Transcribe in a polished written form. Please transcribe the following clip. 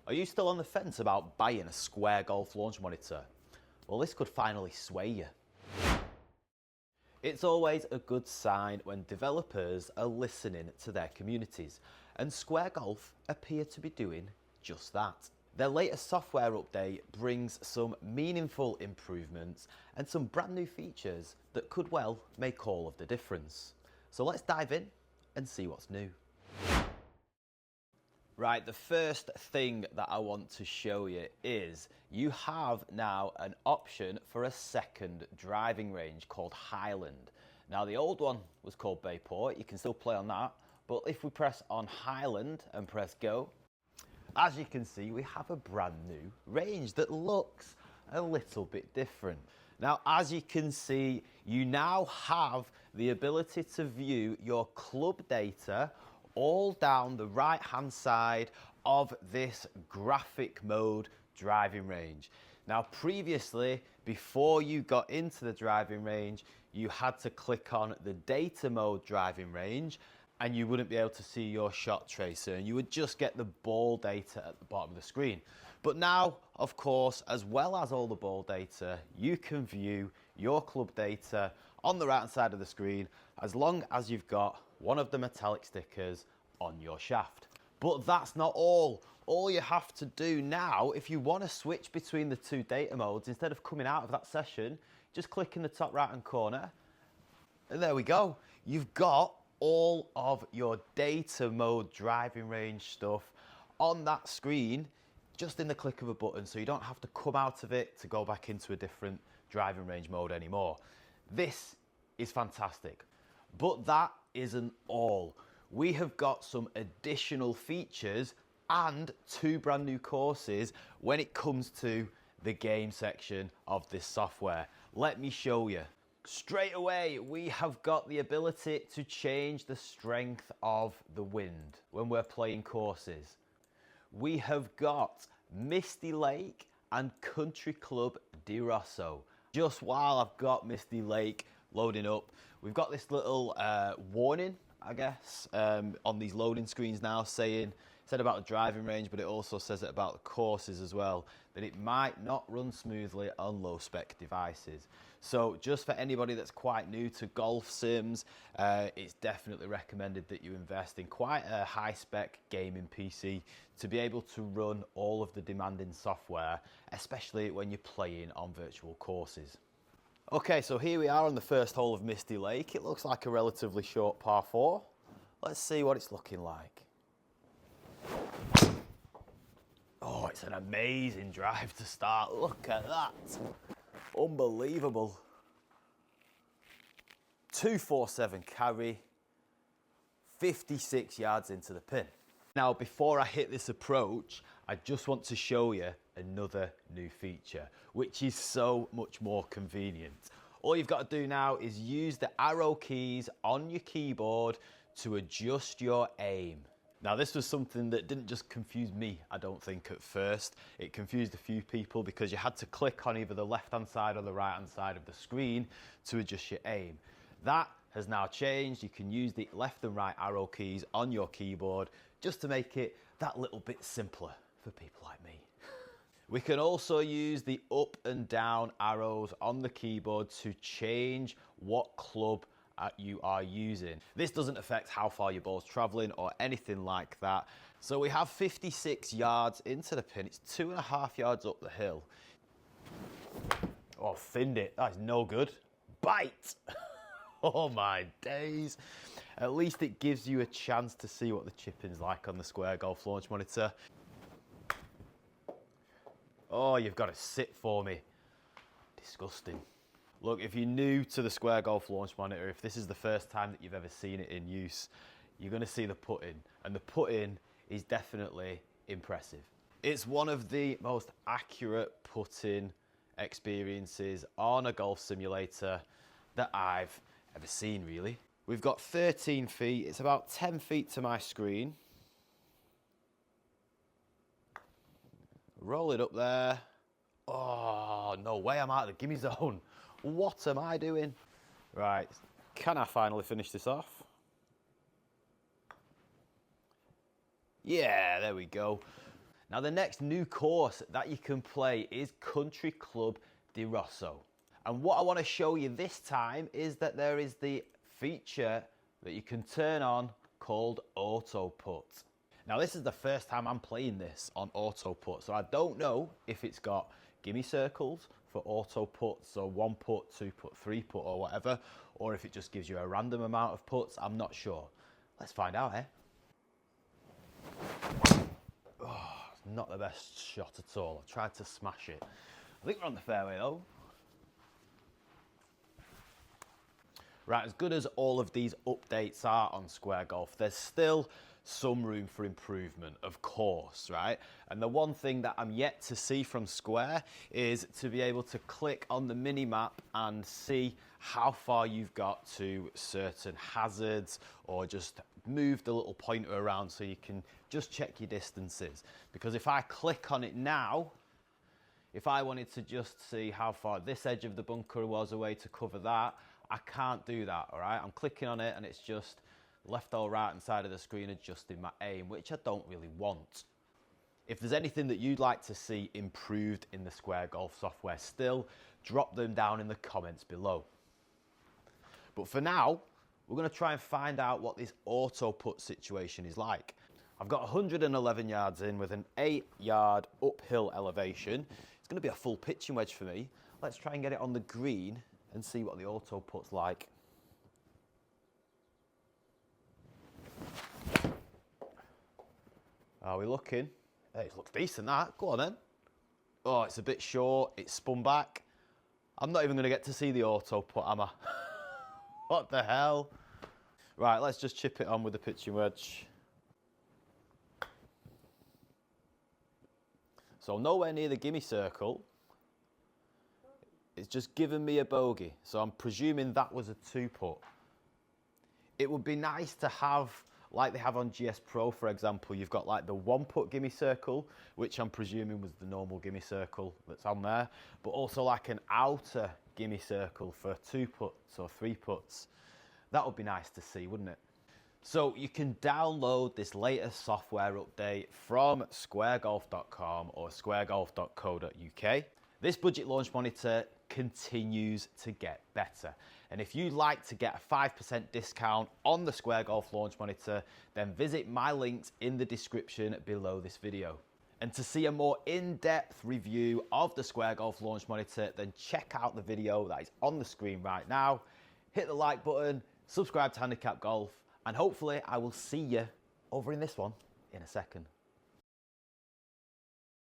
Are you still on the fence about buying a square golf launch monitor? Well, this could finally sway you. It's always a good sign when developers are listening to their communities, and Square Golf appear to be doing just that. Their latest software update brings some meaningful improvements and some brand new features that could well make all of the difference. So let's dive in and see what's new. Right, the first thing that I want to show you is you have now an option for a second driving range called Highland. Now the old one was called Bayport, you can still play on that, but if we press on Highland and press go, as you can see we have a brand new range that looks a little bit different. Now as you can see, you now have the ability to view your club data all down the right hand side of this graphic mode driving range. Now previously, before you got into the driving range, you had to click on the data mode driving range and you wouldn't be able to see your shot tracer and you would just get the ball data at the bottom of the screen. But now, of course, as well as all the ball data, you can view your club data on the right hand side of the screen as long as you've got one of the metallic stickers on your shaft. But that's not all. All you have to do now, if you want to switch between the two data modes, instead of coming out of that session, just click in the top right hand corner and there we go. You've got all of your data mode driving range stuff on that screen just in the click of a button, so you don't have to come out of it to go back into a different driving range mode anymore. This is fantastic. But that isn't all. We have got some additional features and two brand new courses when it comes to the game section of this software. Let me show you. Straight away, we have got the ability to change the strength of the wind when we're playing courses. We have got Misty Lake and Country Club Di Rosso. Just while I've got Misty Lake loading up, we've got this little warning, I guess, on these loading screens now said about the driving range, but it also says it about the courses as well, that it might not run smoothly on low spec devices. So just for anybody that's quite new to golf sims, it's definitely recommended that you invest in quite a high spec gaming PC to be able to run all of the demanding software, especially when you're playing on virtual courses. Okay, so here we are on the first hole of Misty Lake. It looks like a relatively short par 4. Let's see what it's looking like. Oh, it's an amazing drive to start. Look at that. Unbelievable. 247 carry, 56 yards into the pin. Now, before I hit this approach, I just want to show you another new feature, which is so much more convenient. All you've got to do now is use the arrow keys on your keyboard to adjust your aim. Now, this was something that didn't just confuse me, I don't think, at first. It confused a few people because you had to click on either the left-hand side or the right-hand side of the screen to adjust your aim. That has now changed. You can use the left and right arrow keys on your keyboard just to make it that little bit simpler for people like me. We can also use the up and down arrows on the keyboard to change what club you are using. This doesn't affect how far your ball's traveling or anything like that. So we have 56 yards into the pin. It's 2.5 yards up the hill. Oh, thinned it. That is no good. Bite. Oh my days. At least it gives you a chance to see what the chipping's like on the Square Golf launch monitor. Oh, you've got to sit for me. Disgusting. Look, if you're new to the Square Golf launch monitor, if this is the first time that you've ever seen it in use, you're going to see the putting, and the putting is definitely impressive. It's one of the most accurate putting experiences on a golf simulator that I've ever seen, really. We've got 13 feet, it's about 10 feet to my screen. Roll it up there. Oh, no way, I'm out of the gimme zone. What am I doing? Right, can I finally finish this off? Yeah, there we go. Now the next new course that you can play is Country Club di Rosso. And what I want to show you this time is that there is the feature that you can turn on called Auto-putt. Now this is the first time I'm playing this on Auto-putt, so I don't know if it's got gimme circles for Auto-putt, so 1 putt, 2 putt, 3 putt or whatever, or if it just gives you a random amount of putts. I'm not sure. Let's find out, eh? Oh, not the best shot at all. I tried to smash it. I think we're on the fairway though. Right, as good as all of these updates are on Square Golf, there's still some room for improvement, of course, right? And the one thing that I'm yet to see from Square is to be able to click on the mini-map and see how far you've got to certain hazards, or just move the little pointer around so you can just check your distances. Because if I click on it now, if I wanted to just see how far this edge of the bunker was away to cover that, I can't do that, all right? I'm clicking on it and it's just left or right hand side of the screen adjusting my aim, which I don't really want. If there's anything that you'd like to see improved in the Square Golf software still, drop them down in the comments below. But for now, we're going to try and find out what this Auto-putt situation is like. I've got 111 yards in with an 8-yard uphill elevation. It's going to be a full pitching wedge for me. Let's try and get it on the green and see what the Auto-putt's like. Are we looking? Hey, it looks decent, that. Go on then. Oh, it's a bit short. It's spun back. I'm not even going to get to see the Auto-putt, am I? What the hell? Right, let's just chip it on with the pitching wedge. So nowhere near the gimme circle. It's just given me a bogey, so I'm presuming that was a 2-putt. It would be nice to have, like they have on GS Pro, for example, you've got like the 1-putt gimme circle, which I'm presuming was the normal gimme circle that's on there, but also like an outer gimme circle for 2 putts or 3 putts. That would be nice to see, wouldn't it? So you can download this latest software update from squaregolf.com or squaregolf.co.uk. This budget launch monitor continues to get better. And if you'd like to get a 5% discount on the Square Golf launch monitor, then visit my links in the description below this video. And to see a more in-depth review of the Square Golf launch monitor, then check out the video that is on the screen right now. Hit the like button, subscribe to Handicap Golf, and hopefully I will see you over in this one in a second.